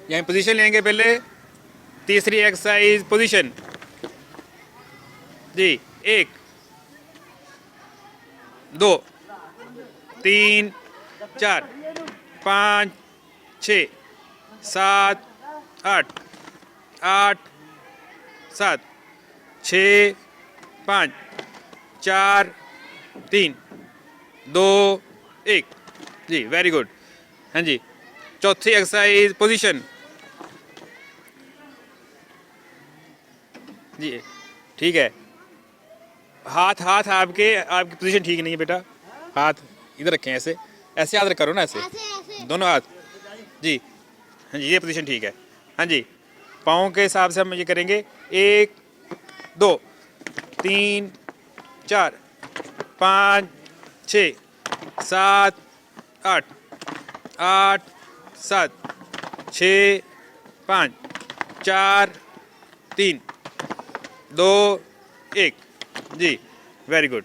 यहाँ पोजीशन लेंगे पहले। तीसरी एक्सरसाइज पोजीशन जी। 1 2 3 4 5 6 7 8 8 7 6 5 4 3 2 1 जी, वेरी गुड। हाँ जी, चौथी एक्सरसाइज पोजीशन जी। ठीक है, हाथ हाथ आपके आपकी पोजीशन ठीक नहीं है बेटा। हाथ इधर रखें, ऐसे ऐसे हाथ करो ना, ऐसे दोनों हाथ जी। हाँ जी, ये पोजीशन ठीक है। हाँ जी, पाँव के हिसाब से हम ये करेंगे। 1 2 3 4 5 6 7 8 8 7 6 5 4 3 2 1 जी, वेरी गुड।